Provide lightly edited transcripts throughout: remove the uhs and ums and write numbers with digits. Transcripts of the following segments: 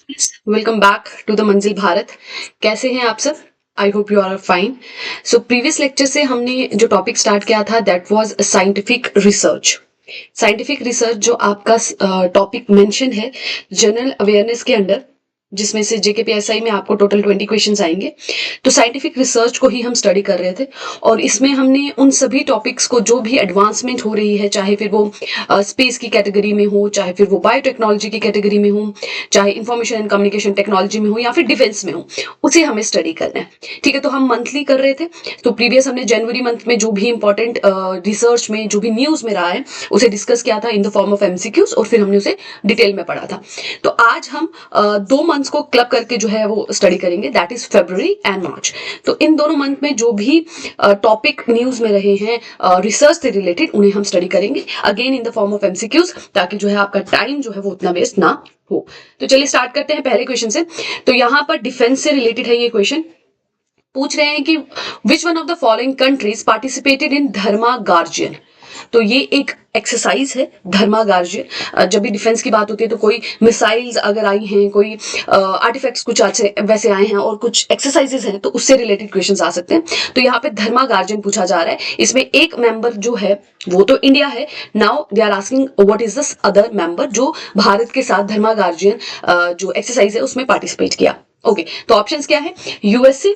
Welcome back to the मंजिल भारत। कैसे हैं आप सब? I hope you are fine. So previous lecture से हमने जो टॉपिक स्टार्ट किया था that was scientific research. Scientific research जो आपका टॉपिक मेंशन है जनरल अवेयरनेस के अंडर, जिसमें से जेकेपीएसआई में आपको टोटल 20 क्वेश्चंस आएंगे। तो साइंटिफिक रिसर्च को ही हम स्टडी कर रहे थे और इसमें हमने उन सभी टॉपिक्स को जो भी एडवांसमेंट हो रही है, चाहे फिर वो स्पेस की कैटेगरी में हो, चाहे फिर वो बायोटेक्नोलॉजी की कैटेगरी में हो, चाहे इंफॉर्मेशन एंड कम्युनिकेशन टेक्नोलॉजी में हो या फिर डिफेंस में हो, उसे हमें स्टडी करना है। ठीक है, तो हम मंथली कर रहे थे। तो प्रीवियस हमने जनवरी मंथ में जो भी इंपॉर्टेंट रिसर्च में जो भी न्यूज में रहा है उसे डिस्कस किया था in the form of MCQs और फिर हमने उसे डिटेल में पढ़ा था। तो आज हम 2 मंथ्स को क्लब करके जो है वो स्टडी करेंगे, दैट इज फरवरी एंड मार्च। तो इन दोनों मंथ में जो भी टॉपिक न्यूज में रहे हैं रिसर्च से रिलेटेड, उन्हें हम स्टडी करेंगे again in the form of MCQs, ताकि जो है आपका टाइम जो है वो उतना वेस्ट ना हो। तो चलिए स्टार्ट करते हैं पहले क्वेश्चन से। तो यहां पर डिफेंस से रिलेटेड है ये क्वेश्चन। पूछ रहे हैं कि विच one of the following countries participated in Dharma guardian. तो ये एक एक्सरसाइज है धर्मा गार्जियन। जब भी डिफेंस की बात होती है तो कोई मिसाइल्स अगर आई हैं, कोई आर्टिफैक्ट्स कुछ अच्छे वैसे आए हैं और कुछ एक्सरसाइजेस हैं, तो उससे रिलेटेड क्वेश्चंस आ सकते हैं। तो यहाँ पे धर्मा गार्जियन पूछा जा रहा है। इसमें एक मेंबर जो है वो तो इंडिया है। Now they are asking what is this other member जो भारत के साथ धर्मा गार्जियन जो एक्सरसाइज है उसमें पार्टिसिपेट किया। ओके, तो ऑप्शंस क्या है? USA,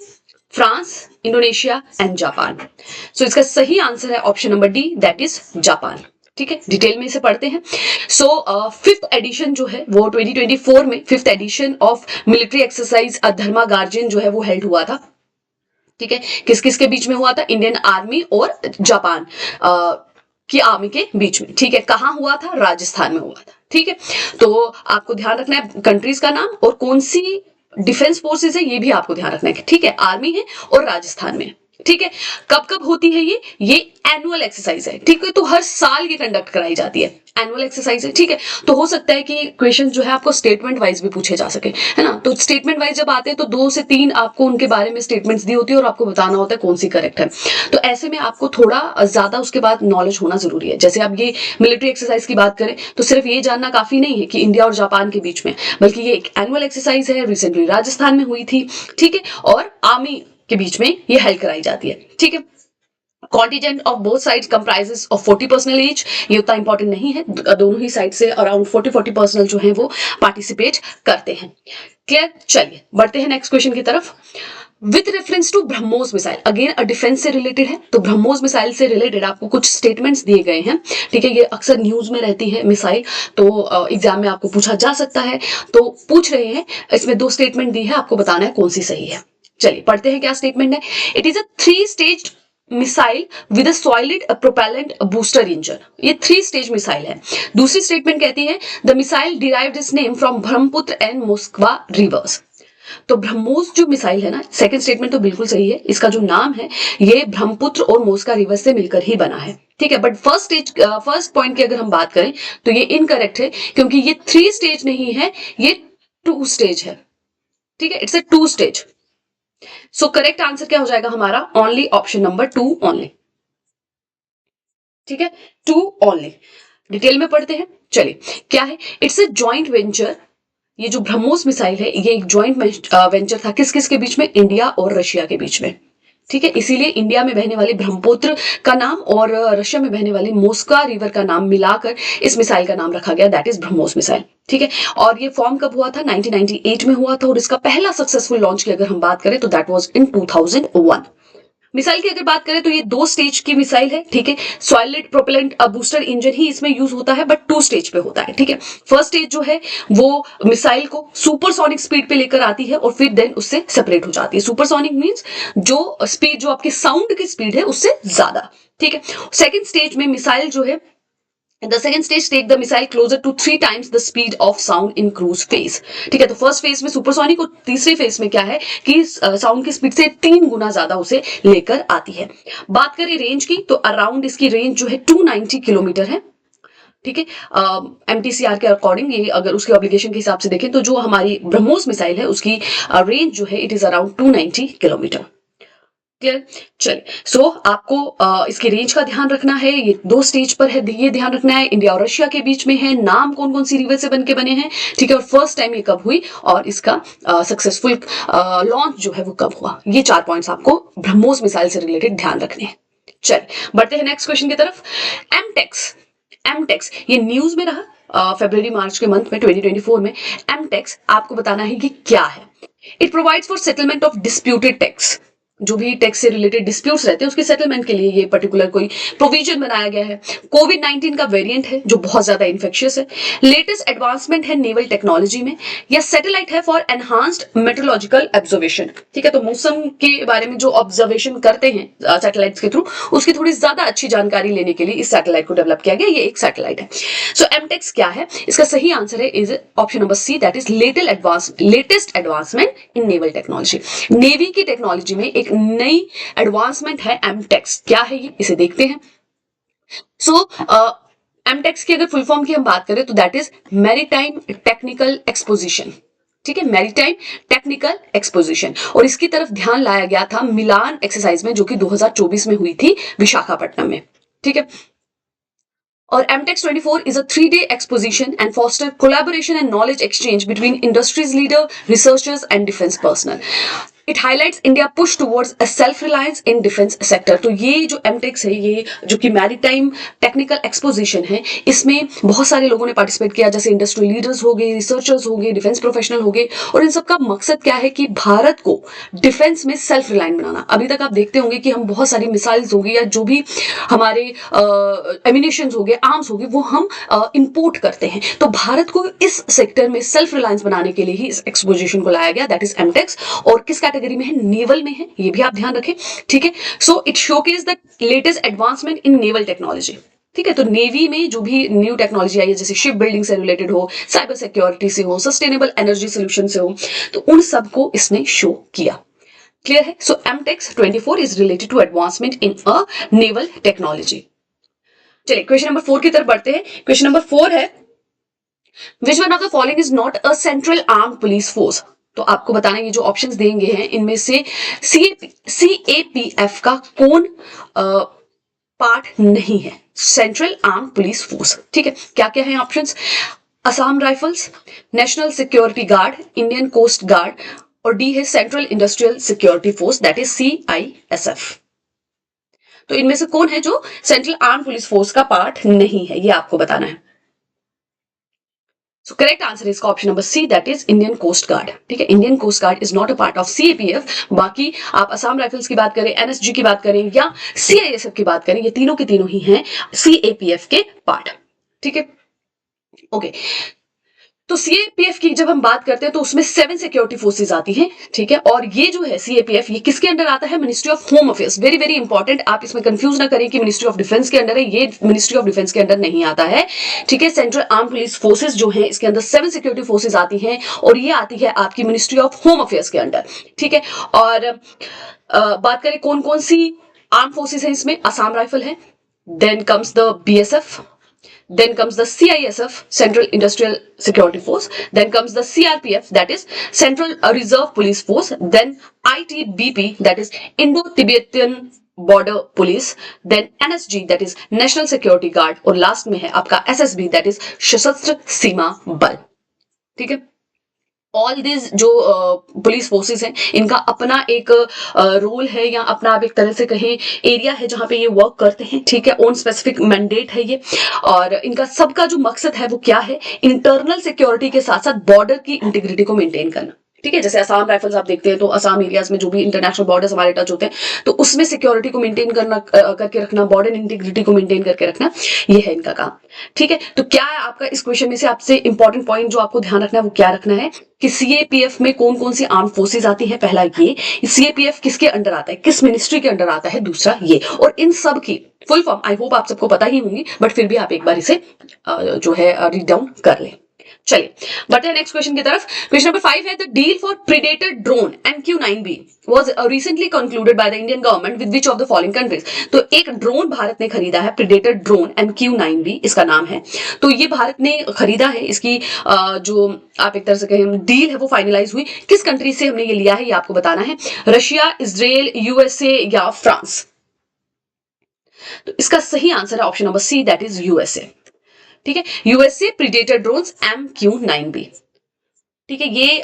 France, Indonesia and Japan. So इसका सही आंसर है option number D, that is Japan. ठीक है, डिटेल में इसे पढ़ते हैं। सो फिफ्थ एडिशन जो है वो 2024 में fifth edition of military exercise Dharma guardian जो है वो हेल्ड हुआ था। ठीक है, किस किस के बीच में हुआ था? इंडियन आर्मी और जापान की आर्मी के बीच में। ठीक है, कहां हुआ था? राजस्थान में हुआ था। ठीक है, तो आपको ध्यान रखना है कंट्रीज का नाम और कौन सी डिफेंस फोर्सेस है ये भी आपको ध्यान रखना है। ठीक है, आर्मी है और राजस्थान में। ठीक है, कब कब होती है ये एनुअल एक्सरसाइज है। ठीक है, तो हर साल ये कंडक्ट कराई जाती है, एनुअल एक्सरसाइज है। ठीक है, तो हो सकता है कि क्वेश्चन जो है आपको स्टेटमेंट वाइज भी पूछे जा सके, है ना। तो स्टेटमेंट वाइज जब आते हैं तो 2 से 3 आपको उनके बारे में स्टेटमेंट्स दी होती है और आपको बताना होता है कौन सी करेक्ट है। तो ऐसे में आपको थोड़ा ज्यादा उसके बाद नॉलेज होना जरूरी है। जैसे अब ये मिलिट्री एक्सरसाइज की बात करें तो सिर्फ ये जानना काफी नहीं है कि इंडिया और जापान के बीच में, बल्कि ये एक एनुअल एक्सरसाइज है, रिसेंटली राजस्थान में हुई थी। ठीक है, और आर्मी के बीच में ये हेल्ड कराई जाती है। ठीक है, contingent of both sides comprises of 40 personal each. ये उतना इंपॉर्टेंट नहीं है, दोनों ही साइड से अराउंड 40 पर्सनल जो है वो पार्टिसिपेट करते हैं। क्लियर? चलिए बढ़ते हैं नेक्स्ट क्वेश्चन की तरफ। With reference to BrahMos missile, again defence से रिलेटेड है। तो ब्रह्मोस मिसाइल से रिलेटेड आपको कुछ स्टेटमेंट्स दिए गए हैं। ठीक है, ये अक्सर न्यूज में रहती है मिसाइल, तो एग्जाम में आपको पूछा जा सकता है। तो पूछ रहे हैं, इसमें 2 स्टेटमेंट दी है, आपको बताना है कौन सी सही है। चलिए पढ़ते हैं क्या स्टेटमेंट है। It is a 3 stage missile with a solid propellant booster engine. ये 3 स्टेज मिसाइल है। दूसरी स्टेटमेंट कहती है the missile derived it's name from Brahmaputra and Moskva reverse. तो ब्रह्मोस जो मिसाइल है ना, सेकंड स्टेटमेंट तो बिल्कुल सही है। इसका जो नाम है ये ब्रह्मपुत्र और मोस्का रिवर से मिलकर ही बना है। ठीक है, बट फर्स्ट पॉइंट की अगर हम बात करें तो ये इनकरेक्ट है, क्योंकि ये 3 स्टेज नहीं है, ये 2 स्टेज है। ठीक है, it's a 2 stage. So correct answer क्या हो जाएगा हमारा? Only option number 2 only. ठीक है, 2 ओनली। डिटेल में पढ़ते हैं। चलिए क्या है? It's a joint venture. ये जो ब्रह्मोस मिसाइल है ये एक जॉइंट वेंचर था, किस किस के बीच में? इंडिया और रशिया के बीच में। ठीक है, इसीलिए इंडिया में बहने वाली ब्रह्मपुत्र का नाम और रशिया में बहने वाली मोस्का रिवर का नाम मिलाकर इस मिसाइल का नाम रखा गया, दैट इज ब्रह्मोस मिसाइल। ठीक है, और ये फॉर्म कब हुआ था? 1998 में हुआ था और इसका पहला सक्सेसफुल लॉन्च की अगर हम बात करें तो दैट वाज इन 2001। मिसाइल की अगर बात करें तो ये 2 स्टेज की मिसाइल है। ठीक है, सॉलिड प्रोपेलेंट बूस्टर इंजन ही इसमें यूज होता है, बट 2 स्टेज पे होता है। ठीक है, फर्स्ट स्टेज जो है वो मिसाइल को सुपरसोनिक स्पीड पे लेकर आती है और फिर देन उससे सेपरेट हो जाती है। सुपरसोनिक मींस जो स्पीड, जो आपकी साउंड की स्पीड है उससे ज्यादा। ठीक है, सेकंड स्टेज में मिसाइल जो है, the second stage take the missile closer to 3 times the speed of sound in cruise phase। ठीक है, तो फर्स्ट फेज में सुपरसोनिक और तीसरे फेज में क्या है कि साउंड की स्पीड से 3 गुना ज्यादा उसे लेकर आती है। बात करें रेंज की तो अराउंड इसकी रेंज जो है 290 किलोमीटर है। ठीक है, एमटीसीआर के अकॉर्डिंग, ये अगर उसके ऑब्लिगेशन के हिसाब से देखें तो जो हमारी ब्रह्मोस मिसाइल है उसकी रेंज जो है it is around 290 kilometre. Clear? चलिए, सो आपको इसकी रेंज का ध्यान रखना है, ये 2 स्टेज पर है, ये ध्यान रखना है, इंडिया और रशिया के बीच में है, नाम कौन कौन सी रिवर से बनके बने हैं, ठीक है, और फर्स्ट टाइम ये कब हुई और इसका सक्सेसफुल लॉन्च जो है वो कब हुआ। ये 4 पॉइंट्स आपको ब्रह्मोस मिसाइल से रिलेटेड ध्यान रखने हैं। चलिए बढ़ते हैं नेक्स्ट क्वेश्चन की तरफ। एमटेक्स, एमटेक्स ये न्यूज में रहा फरवरी मार्च के मंथ में 2024 में। एमटेक्स आपको बताना है कि क्या है। It provides for settlement of disputed tax, जो भी टैक्स से रिलेटेड डिस्प्यूट्स रहते हैं उसके सेटलमेंट के लिए ये पर्टिकुलर कोई प्रोविजन बनाया गया है। कोविड-19 का वेरिएंट है जो बहुत ज्यादा इन्फेक्शियस है। लेटेस्ट एडवांसमेंट है नेवल टेक्नोलॉजी में, या सैटेलाइट है फॉर एनहांस्ड मेट्रोलॉजिकल ऑब्जर्वेशन, ठीक है, तो मौसम के बारे में जो ऑब्जर्वेशन करते हैं सैटेलाइट्स के थ्रू, उसकी थोड़ी ज्यादा अच्छी जानकारी लेने के लिए इस सैटेलाइट को डेवलप किया गया। ये एक सैटेलाइट है। सो एमटेक्स क्या है, इसका सही आंसर है is option number C, that is latest advancement in naval technology. Navy की टेक्नोलॉजी में एक नई एडवांसमेंट है एमटेक्स। क्या है ये, इसे देखते हैं। सो एमटेक्स की अगर फुल फॉर्म की हम बात करें तो that is maritime technical exposition, ठीक है, मैरीटाइम टेक्निकल एक्सपोजिशन। और इसकी तरफ ध्यान लाया गया था मिलान एक्सरसाइज में, जो कि 2024 में हुई थी विशाखापट्टनम में, ठीक है। और MTEX 24 is a 3-day exposition and foster collaboration and knowledge exchange between industries leader, researchers and defense personnel. It highlights India push towards a self-reliance in defense sector. तो ये जो MTEX है, ये जो कि मैरीटाइम टेक्निकल एक्सपोजिशन है, इसमें बहुत सारे लोगों ने पार्टिसिपेट किया, जैसे इंडस्ट्री लीडर्स हो गए, रिसर्चर्स हो गए, डिफेंस प्रोफेशनल हो गए। और इन सबका मकसद क्या है कि भारत को डिफेंस में सेल्फ रिलायंट बनाना। अभी तक आप देखते होंगे कि हम बहुत सारी मिसाइल्स हो गई या जो भी हमारे एमिनेशंस हो गए, आर्म्स हो गए, वो हम इंपोर्ट करते हैं। तो भारत को इस सेक्टर में सेल्फ रिलायंस बनाने के लिए ही इस एक्सपोजिशन को लाया गया, दैट इज MTEX। और किस कैटेगरी में है, नेवल में है, ये भी आप ध्यान रखें, ठीक है। So it showcase the latest advancement in naval technology, ठीक है। तो नेवी में जो भी न्यू टेक्नोलॉजी आई है, जैसे शिप बिल्डिंग से रिलेटेड हो, साइबर सिक्योरिटी से हो, सस्टेनेबल एनर्जी सोल्यूशन से हो, तो उन सबको इसने शो किया। क्लियर है? So MTEX 24 is related to advancement in a naval technology. चलिए क्वेश्चन नंबर 4 की तरफ बढ़ते हैं। क्वेश्चन नंबर 4 है, which one of the following is not a central armed police force. तो आपको बताना, ये जो ऑप्शंस देंगे हैं इनमें से CAPF का कौन पार्ट नहीं है, सेंट्रल आर्म पुलिस फोर्स, ठीक है। क्या क्या है options, Assam rifles, national security guard, Indian coast guard, और डी है central industrial security force, that is CISF। तो इनमें से कौन है जो सेंट्रल आर्म पुलिस फोर्स का पार्ट नहीं है, ये आपको बताना है। So correct answer is option number C, that is Indian Coast Guard, ठीक है। Indian Coast Guard is not a part of CAPF। बाकी आप असम राइफल्स की बात करें, NSG की बात करें या CISF की बात करें, ये तीनों के तीनों ही हैं CAPF के पार्ट, ठीक है। ओके, तो CAPF की जब हम बात करते हैं तो उसमें 7 सिक्योरिटी फोर्सेज आती हैं, ठीक है। और ये जो है CAPF, ये किसके अंडर आता है, ministry of home affairs. Very very important, आप इसमें कंफ्यूज ना करें कि मिनिस्ट्री ऑफ डिफेंस के अंडर है, ये मिनिस्ट्री ऑफ डिफेंस के अंडर नहीं आता है, ठीक है। सेंट्रल आर्म पुलिस फोर्सेज जो है, इसके अंदर 7 सिक्योरिटी फोर्सेज आती हैं और ये आती है आपकी मिनिस्ट्री ऑफ होम अफेयर्स के अंडर, ठीक है। और बात करें कौन कौन सी आर्म फोर्सेज है इसमें, असम राइफल है, then comes the BSF, then comes the CISF, Central Industrial Security Force, then comes the CRPF, that is Central Reserve Police Force, then ITBP, that is Indo-Tibetan Border Police, then NSG, that is National Security Guard, और last में है आपका SSB, that is सशस्त्र सीमा बल, ठीक है। All this जो police forces हैं, इनका अपना एक रोल है या अपना आप एक तरह से कहें एरिया है जहां पे ये वर्क करते हैं, ठीक है। ओन स्पेसिफिक मैंडेट है ये, और इनका सबका जो मकसद है वो क्या है, इंटरनल सिक्योरिटी के साथ साथ बॉर्डर की इंटीग्रिटी को मेंटेन करना, ठीक है। जैसे असम राइफल्स आप देखते हैं तो असम एरियाज में जो भी इंटरनेशनल बॉर्डर्स हमारे टच होते हैं, तो उसमें सिक्योरिटी को मेंटेन करना करके रखना, बॉर्डर इंटीग्रिटी को मेंटेन करके रखना, ये है इनका काम, ठीक है। तो क्या है आपका इस क्वेश्चन में से आपसे इंपॉर्टेंट पॉइंट जो आपको ध्यान रखना है वो क्या रखना है कि CAPF में कौन कौन सी आर्म फोर्सेज आती है, पहला ये CAPF किसके अंडर आता है, किस मिनिस्ट्री के अंडर आता है, दूसरा ये, और इन सब की फुल फॉर्म आई होप आप सबको पता ही होंगी, बट फिर भी आप एक बार इसे जो है रीड डाउन कर लें, चलिए बढ़ते हैं नेक्स्ट क्वेश्चन की तरफ। क्वेश्चन नंबर 5 है the deal for predator drone MQ-9B was recently concluded by the Indian government with which of the following countries. तो एक ड्रोन भारत ने खरीदा है, प्रीडेटर ड्रोन MQ-9B इसका नाम है। तो ये भारत ने खरीदा है, इसकी जो आप एक तरह से कहें डील है वो फाइनलाइज हुई। किस कंट्री से हमने ये लिया है ये आपको बताना है, रशिया, इजराइल, USA या फ्रांस। तो इसका सही आंसर है option number C, that is USA। ठीक है, USA प्रीडेटर ड्रोन्स MQ-9B। ठीक है, ये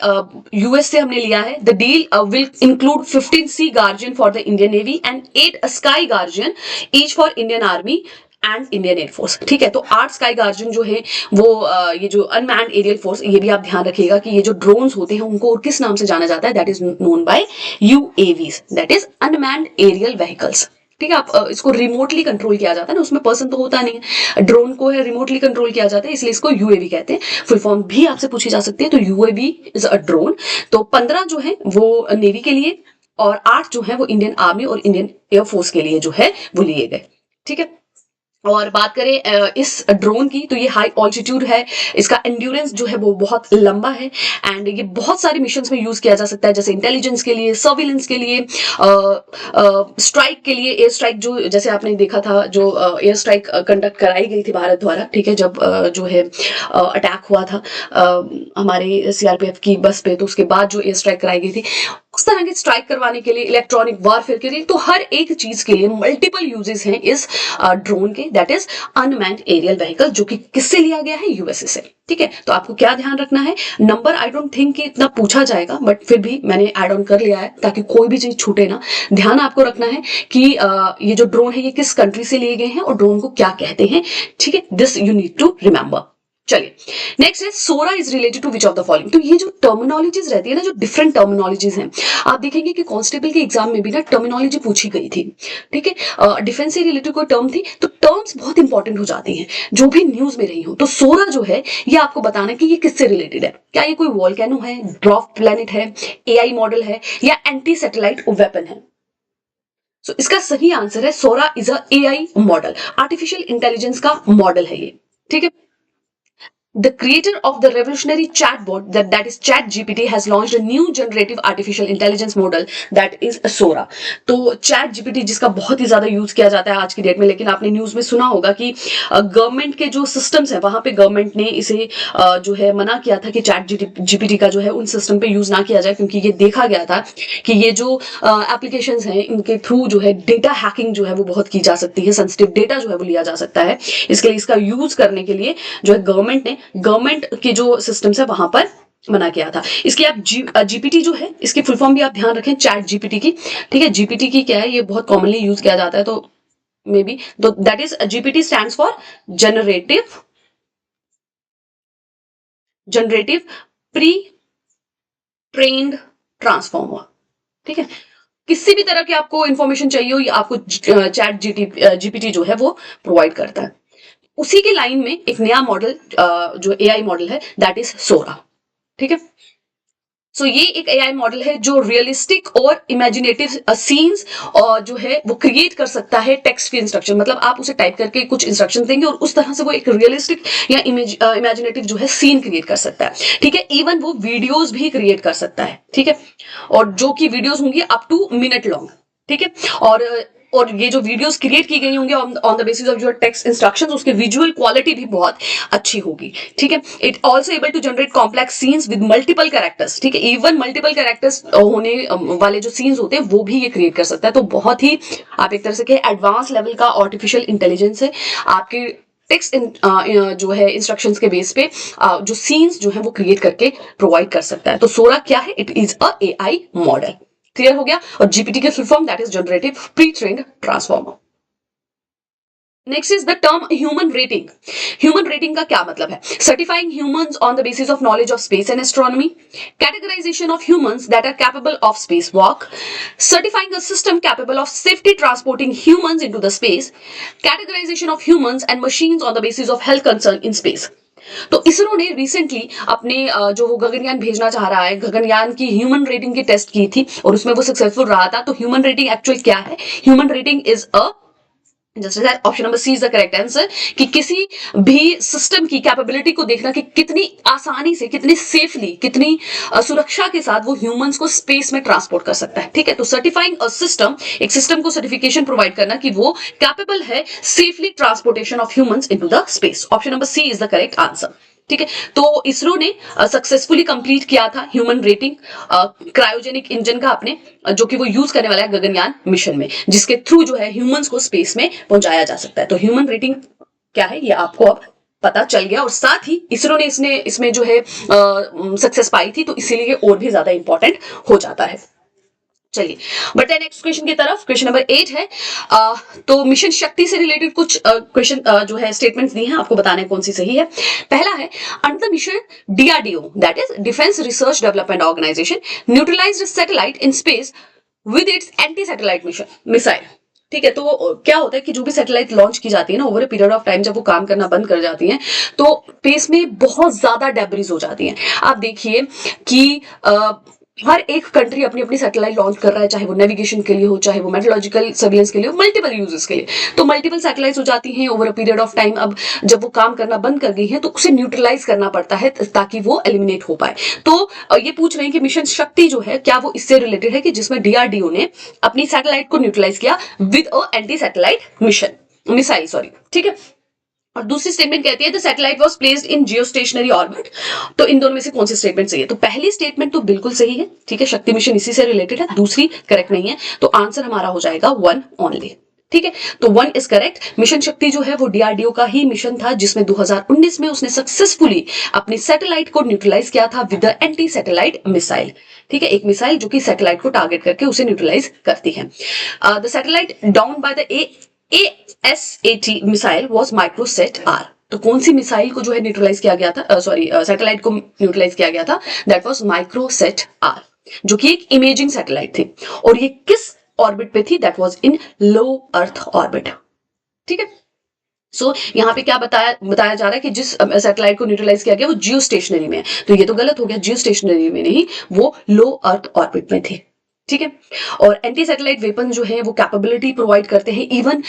यूएस से हमने लिया है। The deal will include 15 sea guardian for the Indian navy and 8 sky guardian each for Indian army and Indian air force. ठीक है, तो 8 स्काई गार्जियन जो है वो ये जो अनमैन्ड एरियल फोर्स, ये भी आप ध्यान रखिएगा कि ये जो ड्रोन्स होते हैं उनको और किस नाम से जाना जाता है, that is known by UAVs, that is unmanned aerial vehicles. ठीक है, आप इसको रिमोटली कंट्रोल किया जाता है ना, उसमें पर्सन तो होता नहीं है, ड्रोन को है रिमोटली कंट्रोल किया जाता है, इसलिए इसको UAV कहते हैं। फुल फॉर्म भी आपसे पूछी जा सकती है, तो UAV इज अ ड्रोन। तो 15 जो है वो नेवी के लिए और 8 जो है वो इंडियन आर्मी और इंडियन एयरफोर्स के लिए जो है वो लिए गए। ठीक है, और बात करें इस ड्रोन की, तो ये हाई ऑल्टीट्यूड है, इसका एंड्योरेंस जो है वो बहुत लंबा है एंड ये बहुत सारे मिशंस में यूज किया जा सकता है, जैसे इंटेलिजेंस के लिए, सर्विलेंस के लिए, स्ट्राइक के लिए, एयर स्ट्राइक जो जैसे आपने देखा था जो एयर स्ट्राइक कंडक्ट कराई गई थी भारत द्वारा। ठीक है, जब जो है अटैक हुआ था हमारे CRPF की बस पे, तो उसके बाद जो एयर स्ट्राइक कराई गई थी, उस तरह के स्ट्राइक करवाने के लिए, इलेक्ट्रॉनिक वारफेयर के लिए, तो हर एक चीज के लिए मल्टीपल यूजेस हैं इस ड्रोन के, that is unmanned aerial vehicle, जो कि किससे लिया गया है, USA से। ठीक है, तो आपको क्या ध्यान रखना है, नंबर आई डोंट थिंक कि इतना पूछा जाएगा, बट फिर भी मैंने ऐड ऑन कर लिया है ताकि कोई भी चीज छूटे ना। ध्यान आपको रखना है कि ये जो ड्रोन है ये किस कंट्री से लिए गए हैं और ड्रोन को क्या कहते हैं। ठीक है, this you need to remember. चलिए नेक्स्ट है Sora is related to which of the following. तो ये जो टर्मिनोलॉजीज रहती है ना, जो डिफरेंट टर्मिनोलॉजीज हैं, आप देखेंगे कि कांस्टेबल के एग्जाम में भी ना टर्मिनोलॉजी पूछी गई थी। ठीक है, डिफेंस से रिलेटेड कोई टर्म थी, तो टर्म्स बहुत इंपॉर्टेंट हो जाती हैं जो भी न्यूज में रही हो। तो सोरा जो है ये आपको बताना कि ये किससे रिलेटेड है, क्या ये कोई वॉल्केनो है, ड्वार्फ प्लैनेट है, AI मॉडल है या एंटी सैटेलाइट वेपन है। So, इसका सही आंसर है Sora is a AI model, artificial intelligence का मॉडल है ये। ठीक है, the creator of the revolutionary chatbot that is ChatGPT has launched a new generative artificial intelligence model that is Sora। तो ChatGPT जिसका बहुत ही ज्यादा यूज किया जाता है आज की डेट में, लेकिन आपने न्यूज में सुना होगा कि गवर्नमेंट के जो सिस्टम्स है वहां पे गवर्नमेंट ने इसे जो है मना किया था कि ChatGPT का जो है उन सिस्टम पे यूज ना किया जाए, क्योंकि ये देखा गया था कि ये जो एप्लीकेशंस हैं इनके थ्रू जो है डेटा हैकिंग जो है वो बहुत की जा सकती है, सेंसिटिव डेटा जो है वो लिया जा सकता है। इसके लिए इसका यूज करने के लिए जो है गवर्नमेंट के जो सिस्टम्स है वहां पर मना किया था। इसकी आप GPT जो है इसकी फुल फॉर्म भी आप ध्यान रखें, ChatGPT की। ठीक है, GPT की क्या है, ये बहुत कॉमनली यूज किया जाता है, तो मे बी तो that is GPT stands for generative pre trained transformer. ठीक है, किसी भी तरह की आपको इंफॉर्मेशन चाहिए हो, आपको GPT जो है वो प्रोवाइड करता है। उसी के लाइन में एक नया मॉडल जो AI मॉडल है दैट इज सोरा। ठीक है, सो ये एक AI मॉडल है जो रियलिस्टिक और इमेजिनेटिव सीन्स और जो है वो क्रिएट कर सकता है टेक्स्ट के इंस्ट्रक्शन, मतलब आप उसे टाइप करके कुछ इंस्ट्रक्शन देंगे और उस तरह से वो एक रियलिस्टिक या इमेजिनेटिव जो है सीन क्रिएट कर सकता है। ठीक है, इवन वो वीडियोस भी क्रिएट कर सकता है। ठीक है, और जो कि वीडियोस होंगी अप टू मिनट लॉन्ग। ठीक है, और ये जो वीडियोस क्रिएट की गई होंगी on the basis of your text instructions, उसकी विजुअल क्वालिटी भी बहुत अच्छी होगी। ठीक है, it also able to generate complex scenes with multiple characters. ठीक है, इवन मल्टीपल कैरेक्टर्स होने वाले जो सीन्स होते हैं वो भी ये क्रिएट कर सकता है। तो बहुत ही आप एक तरह से कहें एडवांस लेवल का आर्टिफिशियल इंटेलिजेंस है, आपके टेक्स्ट जो है इंस्ट्रक्शंस के बेस पे जो सीन्स जो है वो क्रिएट करके प्रोवाइड कर सकता है। तो सोरा क्या है, it is a AI model. Clear हो गया, और GPT के full form that is generative pre trained transformer. Next is the term human rating. Human rating का क्या मतलब है, certifying humans on the basis of knowledge of space and astronomy, categorisation of humans that are capable of space walk, certifying a system capable of safety transporting humans into the space, categorisation of humans and machines on the basis of health concern in space. तो इसरो ने recently अपने जो वो गगनयान भेजना चाह रहा है, गगनयान की ह्यूमन रेटिंग की टेस्ट की थी और उसमें वो सक्सेसफुल रहा था। तो ह्यूमन रेटिंग एक्चुअल क्या है, human rating is a just option number C is the correct answer कि किसी भी सिस्टम की कैपेबिलिटी को देखना कि कितनी आसानी से, कितनी सेफली, कितनी सुरक्षा के साथ वो ह्यूमंस को स्पेस में ट्रांसपोर्ट कर सकता है। ठीक है, तो सर्टिफाइंग अ सिस्टम, एक सिस्टम को सर्टिफिकेशन प्रोवाइड करना कि वो कैपेबल है safely transportation of humans into the space. Option number C is the correct answer. ठीक है, तो इसरो ने सक्सेसफुली कंप्लीट किया था ह्यूमन रेटिंग क्रायोजेनिक इंजन का अपने, जो कि वो यूज करने वाला है गगनयान मिशन में, जिसके थ्रू जो है ह्यूमंस को स्पेस में पहुंचाया जा सकता है। तो ह्यूमन रेटिंग क्या है ये आपको अब पता चल गया, और साथ ही इसरो ने इसमें जो है सक्सेस पाई थी, तो इसीलिए और भी ज्यादा इंपॉर्टेंट हो जाता है। चलिए बढ़ते हैं नेक्स्ट क्वेश्चन की तरफ। क्वेश्चन नंबर 8 है तो मिशन शक्ति से रिलेटेड कुछ क्वेश्चन जो है स्टेटमेंट्स दी हैं, आपको बताना है कौन सी सही है। पहला है, under the mission DRDO that is defence research development organisation neutralised satellite in space with its anti satellite missile. ठीक है, तो क्या होता है कि जो भी सैटेलाइट लॉन्च की जाती है ना, over a period of time जब वो काम करना बंद कर जाती हैं, तो स्पेस में बहुत ज्यादा डेब्रिज हो जाती हैं। आप देखिए कि हर एक कंट्री अपनी अपनी सैटेलाइट लॉन्च कर रहा है, चाहे वो नेविगेशन के लिए हो, चाहे वो मेट्रोलॉजिकल सर्विलेंस के लिए हो, मल्टीपल यूजेस के लिए। तो मल्टीपल सैटेलाइट्स हो जाती हैं over a period of time. अब जब वो काम करना बंद कर गई हैं, तो उसे न्यूट्रलाइज करना पड़ता है ताकि वो एलिमिनेट हो पाए। तो ये पूछ रहे हैं कि मिशन शक्ति जो है, क्या वो इससे रिलेटेड है कि जिसमें डीआरडीओ ने अपनी सैटेलाइट को न्यूट्रलाइज किया with a anti satellite missile, sorry. ठीक है, और दूसरी स्टेटमेंट कहती है the satellite was placed in geostationary orbit. तो इन दोनों में से कौन सी स्टेटमेंट सही है? तो पहली स्टेटमेंट तो बिल्कुल सही है। ठीक है, शक्ति मिशन इसी से रिलेटेड है, दूसरी करेक्ट नहीं है, तो आंसर हमारा हो जाएगा 1 ओनली। ठीक है, तो 1 इज करेक्ट। मिशन शक्ति जो है वो डीआरडीओ का ही मिशन था, जिसमें 2019 में उसने सक्सेसफुली अपनी सैटेलाइट को न्यूट्रलाइज किया था with the anti satellite missile. ठीक है, एक मिसाइल जो कि सैटेलाइट को टारगेट करके उसे न्यूट्रलाइज करती है। The satellite down by the ASAT missile was Microsat R. तो कौन सी मिसाइल को जो है न्यूट्रलाइज किया गया था, सॉरी सैटेलाइट को न्यूट्रलाइज किया गया था? दैट वाज माइक्रोसेट आर, जो कि एक इमेजिंग सैटेलाइट थी, और ये किस ऑर्बिट पे थी? That was in low earth orbit. ठीक है, सो यहाँ पे क्या बताया जा रहा है कि जिस सैटेलाइट को न्यूट्रलाइज किया गया वो जियो स्टेशनरी में है। तो ये तो गलत हो गया, जियो स्टेशनरी में नहीं, वो लो अर्थ ऑर्बिट में थी। ठीक है, और एंटी सैटेलाइट वेपन जो है वो कैपेबिलिटी प्रोवाइड करते हैं। इवन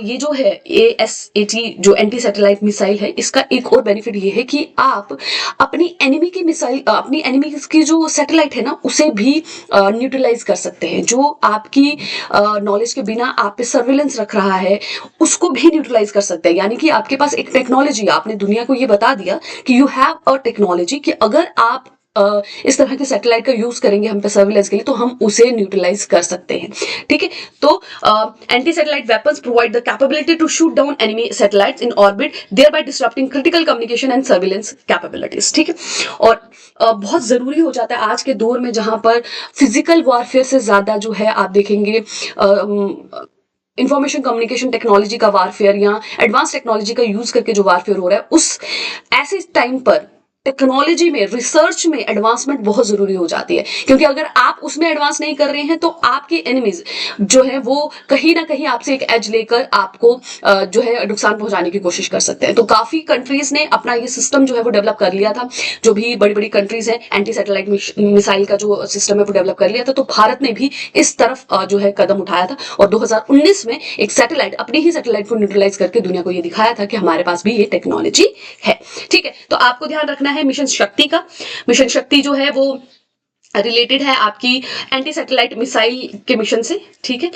ये जो है ASAT जो एंटी सैटेलाइट मिसाइल है, इसका एक और बेनिफिट ये है कि आप अपनी एनिमी की मिसाइल, अपनी एनिमी की जो सैटेलाइट है ना, उसे भी न्यूट्रलाइज कर सकते हैं। जो आपकी नॉलेज के बिना आप पे सर्विलेंस रख रहा है, उसको भी न्यूट्रलाइज कर सकते हैं। यानी कि आपके पास एक टेक्नोलॉजी, आपने दुनिया को ये बता दिया कि यू हैव अ टेक्नोलॉजी, कि अगर आप इस तरह के सैटेलाइट का यूज करेंगे हम पे सर्विलेंस के लिए, तो हम उसे न्यूट्रलाइज कर सकते हैं। ठीक है, तो anti satellite weapons provide the capability to shoot down enemy satellites in orbit, thereby disrupting critical communication and surveillance capabilities. ठीक है, और बहुत जरूरी हो जाता है आज के दौर में, जहां पर फिजिकल वॉरफेयर से ज्यादा जो है आप देखेंगे इंफॉर्मेशन कम्युनिकेशन टेक्नोलॉजी का वारफेयर या एडवांस टेक्नोलॉजी का यूज करके जो वारफेयर हो रहा है, उस ऐसे टाइम पर टेक्नोलॉजी में, रिसर्च में एडवांसमेंट बहुत जरूरी हो जाती है। क्योंकि अगर आप उसमें एडवांस नहीं कर रहे हैं, तो आपके एनिमीज जो है वो कहीं ना कहीं आपसे एक एज लेकर आपको जो है नुकसान पहुंचाने की कोशिश कर सकते हैं। तो काफी कंट्रीज ने अपना ये सिस्टम जो है वो डेवलप कर लिया था। जो भी बड़ी बड़ी कंट्रीज हैं, एंटी सैटेलाइट मिसाइल का जो सिस्टम है वो डेवलप कर लिया था। तो भारत ने भी इस तरफ जो है कदम उठाया था, और 2019 में एक सैटेलाइट, अपनी ही सैटेलाइट को न्यूट्रलाइज करके दुनिया को ये दिखाया था कि हमारे पास भी ये टेक्नोलॉजी है। ठीक है, तो आपको ध्यान रखना है मिशन शक्ति का। मिशन शक्ति जो है वो रिलेटेड है आपकी एंटी सैटेलाइट मिसाइल के मिशन से। ठीक है,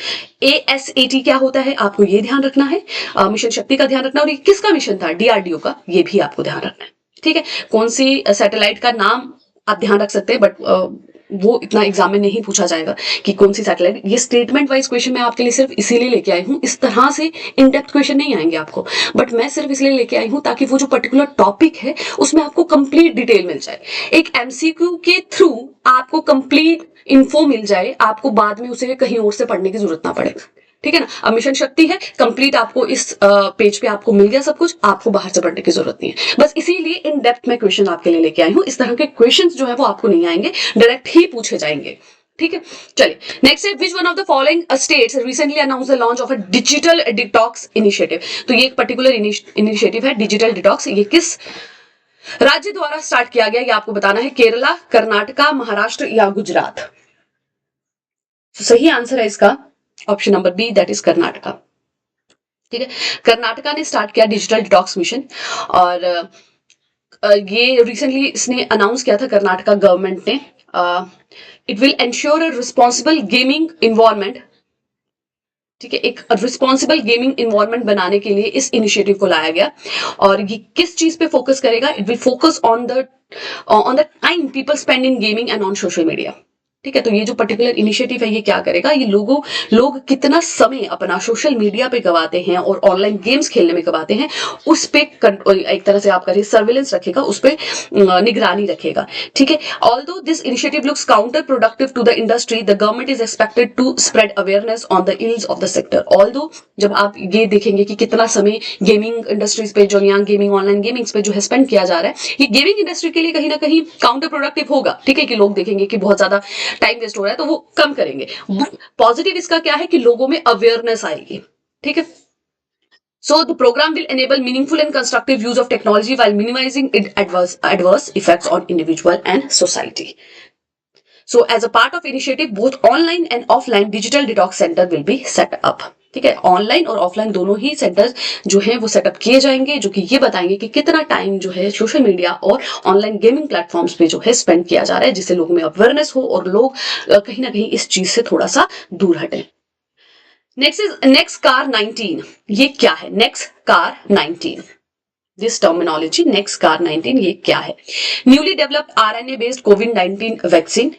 ASAT क्या होता है आपको ये ध्यान रखना है, मिशन शक्ति का ध्यान रखना, और ये किसका मिशन था? डीआरडीओ का, ये भी आपको ध्यान रखना है। ठीक है, कौन सी सैटेलाइट का नाम आप ध्यान रख सकते हैं, बट वो इतना एग्जाम में नहीं पूछा जाएगा कि कौन सी सैटेलाइट। ये स्टेटमेंट वाइज क्वेश्चन मैं आपके लिए सिर्फ इसीलिए लेके आई हूँ, इस तरह से इन डेप्थ क्वेश्चन नहीं आएंगे आपको, बट मैं सिर्फ इसलिए लेके आई हूँ ताकि वो जो पर्टिकुलर टॉपिक है उसमें आपको कंप्लीट डिटेल मिल जाए। एक MCQ के थ्रू आपको कंप्लीट इन्फो मिल जाए, आपको बाद में उसे कहीं और से पढ़ने की जरूरत ना पड़े। ठीक है ना, अब मिशन शक्ति है कंप्लीट, आपको इस पेज पे आपको मिल गया सब कुछ, आपको बाहर से पढ़ने की जरूरत नहीं है। बस इसीलिए इन डेप्थ में क्वेश्चन आपके लिए लेके आई हूं। इस तरह के क्वेश्चंस जो है वो आपको नहीं आएंगे, डायरेक्ट ही पूछे जाएंगे। ठीक है, चलिए नेक्स्ट है, which one of the following states recently announce the launch of a digital detox initiative. तो ये एक पर्टिकुलर इनिशिएटिव है डिजिटल डिटॉक्स। ये किस राज्य द्वारा स्टार्ट किया गया, ये आपको बताना है। केरला, कर्नाटका, महाराष्ट्र या गुजरात? सही आंसर है इसका option number B, that is Karnataka. ठीक है। कर्नाटका ने स्टार्ट किया डिजिटल डिटॉक्स मिशन, और ये रिसेंटली इसने अनाउंस किया था कर्नाटका गवर्नमेंट ने। It will ensure a responsible gaming environment. ठीक है, एक रिस्पॉन्सिबल गेमिंग इन्वायरमेंट बनाने के लिए इस इनिशिएटिव को लाया गया। और ये किस चीज पे फोकस करेगा? It will focus on the time people spend in gaming and on social media. ठीक है, तो ये जो पर्टिकुलर इनिशिएटिव है ये क्या करेगा? ये लोग कितना समय अपना सोशल मीडिया पे गवाते हैं और ऑनलाइन गेम्स खेलने में गवाते हैं, उस पे एक तरह से आप करिए सर्विलेंस रखेगा, उस पे निगरानी रखेगा। ठीक है, although this initiative looks counter productive to the industry, the government is expected to spread awareness on the ills of the sector. Although जब आप ये देखेंगे कि कितना समय गेमिंग इंडस्ट्रीज पे, जो यहाँ गेमिंग ऑनलाइन गेमिंग्स पे जो है स्पेंड किया जा रहा है, ये गेमिंग इंडस्ट्री के लिए कहीं ना कहीं काउंटर प्रोडक्टिव होगा। ठीक है, कि लोग देखेंगे कि बहुत ज्यादा टाइम वेस्ट हो रहा है तो वो कम करेंगे। पॉजिटिव इसका क्या है कि लोगों में अवेयरनेस आएगी। ठीक है, so the program will enable meaningful and constructive use of technology while minimizing its adverse effects on individual and society. So as a part of initiative, both online and offline digital detox center will be set up. ठीक है, online और offline दोनों ही centres जो हैं वो setup किए जाएंगे, जो कि ये बताएंगे कि कितना टाइम जो है सोशल मीडिया और ऑनलाइन गेमिंग प्लेटफॉर्म्स पे जो है स्पेंड किया जा रहा है, जिससे लोगों में अवेयरनेस हो और लोग कहीं ना कहीं इस चीज से थोड़ा सा दूर हटें। Next CAR 19। ये क्या है next CAR 19? This terminology next CAR 19 ये क्या है? न्यूली डेवलप्ड आरएनए बेस्ड कोविड-19 vaccine,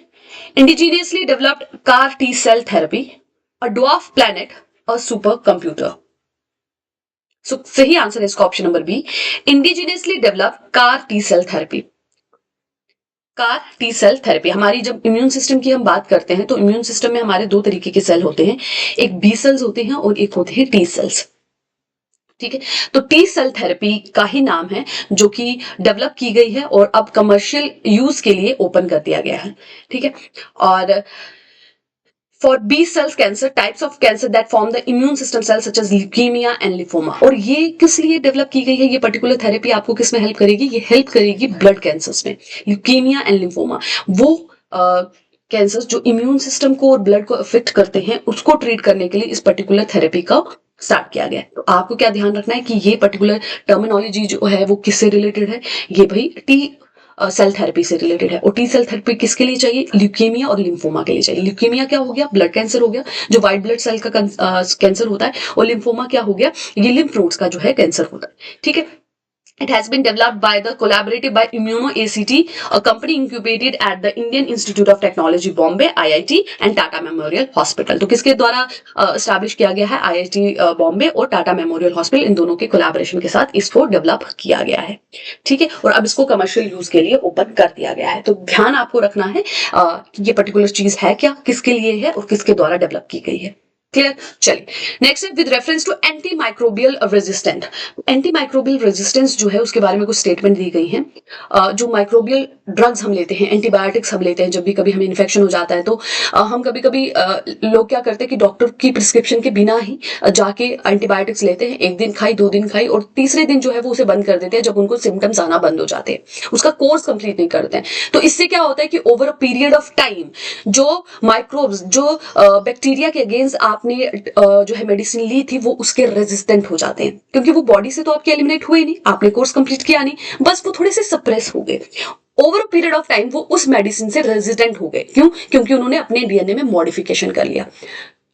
indigenously developed CAR T cell therapy, a dwarf planet, a supercomputer. So सही आंसर है इसका option number B, indigenously developed CAR T cell therapy. CAR T cell therapy, हमारी जब immune system की हम बात करते हैं तो इम्यून सिस्टम में हमारे दो तरीके के सेल होते हैं, एक बी सेल्स होते हैं और एक होते हैं टी सेल्स। ठीक है, तो टी सेल थेरेपी का ही नाम है, जो कि डेवलप की गई है और अब कमर्शियल यूज के लिए ओपन कर दिया गया है। ठीक है, और for B cells cancer, types of cancer that form the immune system cells such as leukaemia and lymphoma. और ये किस लिए डेवलप की गई है? ये पर्टिकुलर थेरेपी आपको किस में हेल्प करेगी? ये हेल्प करेगी ब्लड कैंसर्स में, ल्यूकीमिया एंड लिम्फोमा। वो कैंसर्स जो इम्यून सिस्टम को और ब्लड को अफेक्ट करते हैं, उसको ट्रीट करने के लिए इस पर्टिकुलर थेरेपी का स्टार्ट किया गया है। तो आपको क्या ध्यान रखना है कि ये पर्टिकुलर टर्मिनोलॉजी जो है वो किससे रिलेटेड है? ये भाई टी सेल थेरेपी से रिलेटेड है। और टी सेल थेरेपी किसके लिए चाहिए? ल्यूकीमिया और लिम्फोमा के लिए चाहिए। ल्यूकीमिया क्या हो गया? ब्लड कैंसर हो गया, जो व्हाइट ब्लड सेल का कैंसर होता है। और लिम्फोमा क्या हो गया? ये लिम्फ नोड्स का जो है कैंसर होता है। ठीक है, it has been developed by the collaborative by ImmunoACT, a company incubated at the Indian Institute of Technology Bombay IIT and Tata Memorial Hospital। तो किसके द्वारा एस्टैब्लिश किया गया है? IIT बॉम्बे और टाटा मेमोरियल हॉस्पिटल, इन दोनों के कोलैबोरेशन के साथ इसको डेवलप किया गया है। ठीक है, और अब इसको कमर्शियल यूज के लिए ओपन कर दिया गया है। तो ध्यान आपको रखना है ये पर्टिकुलर चीज है क्या, किसके लिए है और किसके द्वारा डेवलप की गई है। क्लियर? चलिए नेक्स्ट है with reference to anti microbial resistant. Anti microbial resistance जो है उसके बारे में कुछ स्टेटमेंट दी गई हैं। जो माइक्रोबियल ड्रग्स हम लेते हैं, एंटीबायोटिक्स हम लेते हैं, जब भी कभी हमें इन्फेक्शन हो जाता है तो हम कभी कभी लोग क्या करते हैं कि डॉक्टर की प्रिस्क्रिप्शन के बिना ही जाके एंटीबायोटिक्स लेते हैं। एक दिन खाई, 2 दिन खाई और तीसरे दिन जो है वो उसे बंद कर देते हैं जब उनको सिम्टम्स आना बंद हो जाते हैं, उसका कोर्स कंप्लीट नहीं करते हैं। तो इससे क्या होता है कि over a period of time जो माइक्रोब्स, जो बैक्टीरिया के अगेंस्ट आपने जो है मेडिसिन ली थी, वो उसके रेजिस्टेंट हो जाते हैं, क्योंकि वो बॉडी से तो आपके एलिमिनेट हुए नहीं, आपने कोर्स कंप्लीट किया नहीं, बस वो थोड़े से सप्रेस हो गए। ओवर पीरियड ऑफ टाइम वो उस मेडिसिन से रेजिस्टेंट हो गए। क्यों? क्योंकि उन्होंने अपने डीएनए में मॉडिफिकेशन कर लिया।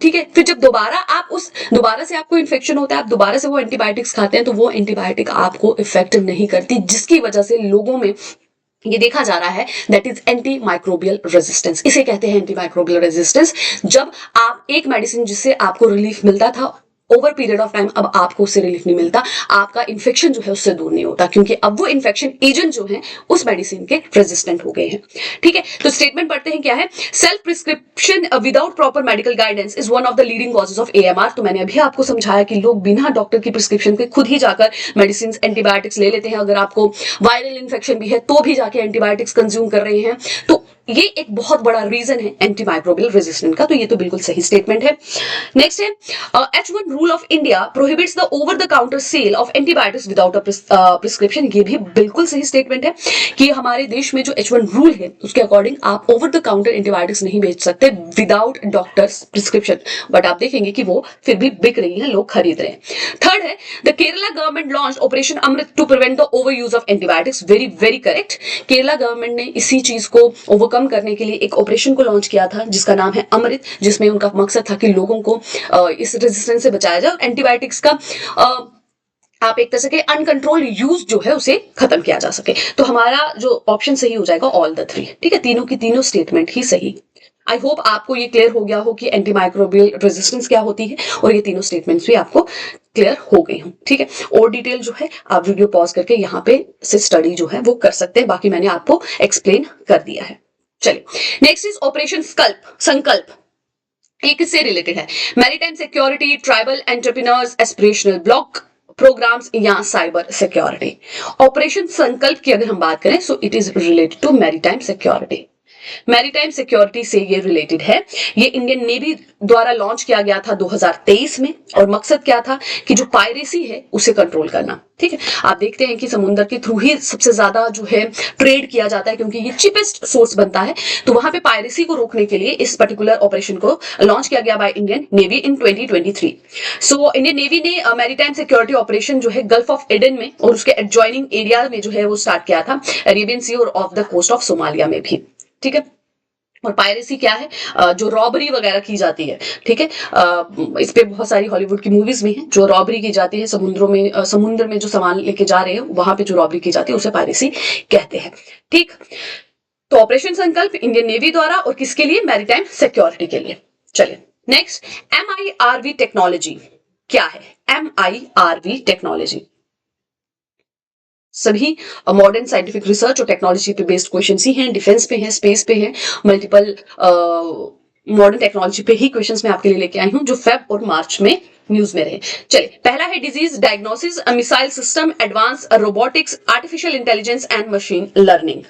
ठीक है, फिर जब दोबारा से आपको इन्फेक्शन होता है, आप दोबारा से वो एंटीबायोटिक्स खाते हैं, तो वो एंटीबायोटिक आपको इफेक्ट नहीं करती, जिसकी वजह से लोगों में ये देखा जा रहा है that is anti microbial resistance. इसे कहते हैं एंटी माइक्रोबियल रेजिस्टेंस। जब आप एक मेडिसिन जिससे आपको रिलीफ मिलता था, ओवर पीरियड ऑफ टाइम अब आपको उससे रिलीफ नहीं मिलता, आपका इन्फेक्शन जो है उससे दूर नहीं होता, क्योंकि अब वो इन्फेक्शन एजेंट जो है उस मेडिसिन के रेजिस्टेंट हो गए हैं। ठीक है, तो स्टेटमेंट पढ़ते हैं क्या है? Self prescription without proper medical guidance is one of the leading causes of AMR. तो मैंने अभी आपको समझाया कि लोग बिना डॉक्टर की प्रिस्क्रिप्शन के खुद ही जाकर मेडिसिन, एंटीबायोटिक्स ले लेते हैं। अगर आपको वायरल इन्फेक्शन भी है तो भी जाके एंटीबायोटिक्स कंज्यूम कर रहे हैं। तो ये एक बहुत बड़ा रीजन है एंटी माइक्रोबियल रेजिस्टेंस का। तो ये तो बिल्कुल सही स्टेटमेंट है। नेक्स्ट है H1 rule of India prohibits the over the counter sale of antibiotics without a prescription. ये भी बिल्कुल सही स्टेटमेंट है कि हमारे देश में जो H1 रूल है उसके अकॉर्डिंग आप ओवर द काउंटर एंटीबायोटिक्स नहीं बेच सकते विदाउट डॉक्टर्स प्रिस्क्रिप्शन, बट आप देखेंगे कि वो फिर भी बिक रही है, लोग खरीद रहे हैं। थर्ड है the Kerala government launch operation Amrit to prevent the over use of antibiotics. Very very correct. Kerala government ने इसी चीज को ओवरकम करने के लिए एक ऑपरेशन को लॉन्च किया था जिसका नाम है अमृत, जिसमें उनका मकसद था कि लोगों को इस रेजिस्टेंस से बचाया जाए और एंटीबायोटिक्स का आप एक तरह से अनकंट्रोल यूज जो है उसे खत्म किया जा सके। तो हमारा जो ऑप्शन सही हो जाएगा ऑल द थ्री। ठीक है, तीनों की तीनों स्टेटमेंट ही सही। आई होप आपको ये क्लियर हो गया हो कि एंटीमाइक्रोबियल रेजिस्टेंस क्या होती है और ये तीनों स्टेटमेंट्स भी आपको क्लियर हो गई हूं। ठीक है, और डिटेल जो है आप वीडियो पॉज करके यहाँ पे से स्टडी जो है वो कर सकते हैं, बाकी मैंने आपको एक्सप्लेन कर दिया है। चलिए, नेक्स्ट इज ऑपरेशन संकल्प। ये किससे रिलेटेड है? Maritime security, tribal entrepreneurs, aspirational block programmes या साइबर सिक्योरिटी। ऑपरेशन संकल्प की अगर हम बात करें so it is related to maritime security. Maritime security से ये रिलेटेड है। ये इंडियन नेवी द्वारा लॉन्च किया गया था 2023 में और मकसद क्या था कि जो पायरेसी है उसे कंट्रोल करना। ठीक है, आप देखते हैं कि समुद्र के थ्रू ही सबसे ज्यादा जो है ट्रेड किया जाता है क्योंकि ये चीपेस्ट सोर्स बनता है, तो वहां पे पायरेसी को रोकने के लिए इस पर्टिकुलर ऑपरेशन को लॉन्च किया गया by Indian navy in 2023। So Indian navy ने मैरीटाइम सिक्योरिटी ऑपरेशन जो है गल्फ ऑफ एडन में और उसके एडजॉइनिंग एरिया में जो है वो स्टार्ट किया था, अरेबियन सी और off the coast of Somalia में भी। ठीक है, और पायरेसी क्या है? जो रॉबरी वगैरह की जाती है। ठीक है, इस पे बहुत सारी हॉलीवुड की मूवीज में है, जो रॉबरी की जाती है समुद्र में जो सामान लेके जा रहे हैं वहां पे जो रॉबरी की जाती है उसे पायरेसी कहते हैं। ठीक, तो ऑपरेशन संकल्प इंडियन नेवी द्वारा और किसके लिए? मैरीटाइम सिक्योरिटी के लिए। चलिए नेक्स्ट, MIRV टेक्नोलॉजी क्या है? MIRV टेक्नोलॉजी सभी मॉडर्न साइंटिफिक रिसर्च और टेक्नोलॉजी पे बेस्ड क्वेश्चंस ही हैं, डिफेंस पे हैं, स्पेस पे हैं, मल्टीपल मॉडर्न टेक्नोलॉजी पे ही क्वेश्चंस मैं आपके लिए लेके आई हूं जो फेब और मार्च में न्यूज में रहे। चलिए, पहला है disease diagnosis, missile system, advance robotics, artificial intelligence and machine learning.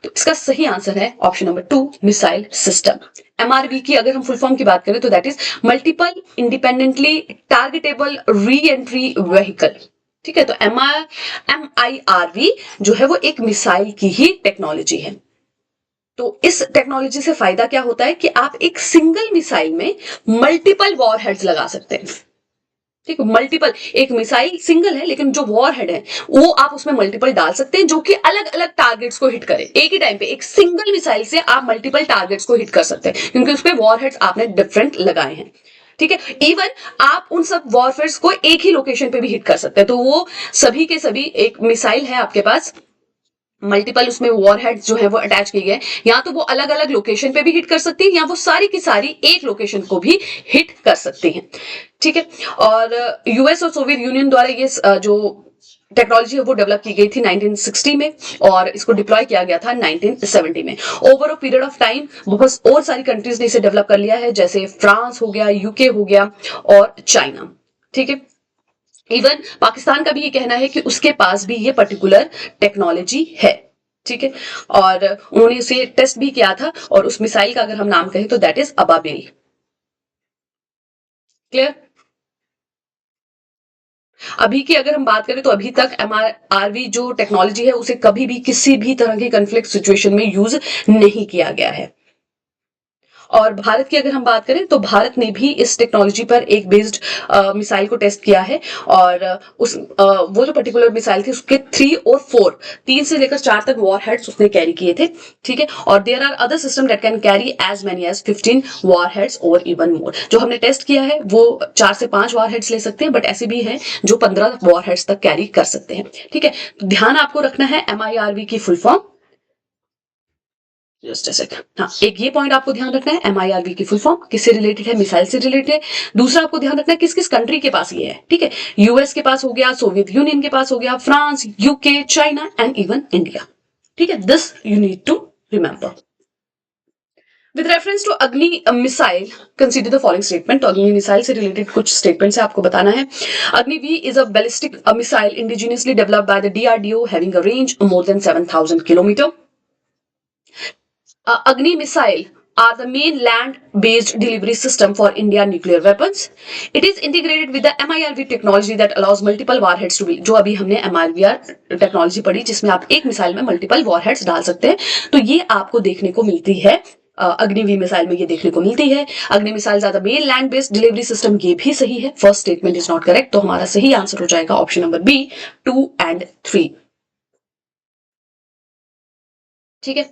तो इसका सही आंसर है option number 2, missile system. MRV की अगर हम फुल फॉर्म की बात करें तो that is multiple independently targetable re entry vehicle. ठीक है, तो MIRV जो है वो एक मिसाइल की ही टेक्नोलॉजी है। तो इस टेक्नोलॉजी से फायदा क्या होता है कि आप एक सिंगल मिसाइल में मल्टीपल वॉरहेड्स लगा सकते हैं। ठीक है, मल्टीपल, एक मिसाइल सिंगल है लेकिन जो वॉरहेड है वो आप उसमें मल्टीपल डाल सकते हैं जो कि अलग अलग टारगेट्स को हिट करे। एक ही टाइम पे एक सिंगल मिसाइल से आप मल्टीपल टारगेट्स को हिट कर सकते हैं क्योंकि उसपे वॉरहेड्स आपने डिफरेंट लगाए हैं। ठीक है, इवन आप उन सब वॉरफेयर्स को एक ही लोकेशन पे भी हिट कर सकते हैं। तो वो सभी के सभी एक मिसाइल है आपके पास, मल्टीपल उसमें वॉरहेड्स जो है वो अटैच किए गए, या तो वो अलग अलग लोकेशन पे भी हिट कर सकती है या वो सारी की सारी एक लोकेशन को भी हिट कर सकती हैं। ठीक है, और यूएस और सोवियत यूनियन द्वारा ये जो टेक्नोलॉजी है वो डेवलप की गई थी 1960 में और इसको डिप्लॉय किया गया था 1970 में। Over a period of time बहुत और सारी कंट्रीज ने इसे डेवलप कर लिया है, जैसे फ्रांस हो गया, यूके हो गया और चाइना। ठीक है, इवन पाकिस्तान का भी ये कहना है कि उसके पास भी ये पर्टिकुलर टेक्नोलॉजी है। ठीक है, और उन्होंने इसे टेस्ट भी किया था और उस मिसाइल का अगर हम नाम कहें तो दैट इज अबाबिल। क्लियर? अभी की अगर हम बात करें तो अभी तक MIRV जो टेक्नोलॉजी है उसे कभी भी किसी भी तरह के कॉन्फ्लिक्ट सिचुएशन में यूज नहीं किया गया है। और भारत की अगर हम बात करें तो भारत ने भी इस टेक्नोलॉजी पर एक बेस्ड मिसाइल को टेस्ट किया है और वो जो पर्टिकुलर मिसाइल थी उसके 3 और 4, 3 से लेकर 4 तक वॉरहेड्स उसने कैरी किए थे। ठीक है, और there are other system that can carry as many as 15 warheads और इवन मोर। जो हमने टेस्ट किया है वो 4 से 5 वॉरहेड्स ले सकते हैं, बट ऐसे भी हैं जो 15 वॉरहेड्स तक कैरी कर सकते हैं। ठीक है, तो ध्यान आपको रखना है MIRV की full form, just a second. हाँ, एक ये पॉइंट आपको ध्यान रखना है, MIRV की फुल फॉर्म किससे रिलेटेड है? मिसाइल से रिलेटेड है। दूसरा आपको ध्यान रखना है किस किस कंट्री के पास ये है। ठीक है, यूएस के पास हो गया, सोवियत यूनियन के पास हो गया, France, UK, China and even India. ठीक है, this you need to remember. With reference to Agni missile consider the following statement. तो अग्नि मिसाइल से रिलेटेड कुछ स्टेटमेंट्स आपको बताना है। Agni V is a ballistic missile indigenously developed by the DRDO having a range more than 7000 kilometre. Agni missile are the main land-based delivery system for India nuclear weapons. It is integrated with the MIRV technology that allows multiple warheads to be, जो अभी हमने MIRV technology पढ़ी जिसमें आप एक missile में multiple warheads डाल सकते हैं, तो ये आपको देखने को मिलती है अग्निवीर मिसाइल में, ये देखने को मिलती है। अग्नि मिसाइल ज्यादा main land based delivery system, ये भी सही है। First statement is not correct, तो हमारा सही आंसर हो जाएगा ऑप्शन नंबर बी 2 and 3। ठीक है,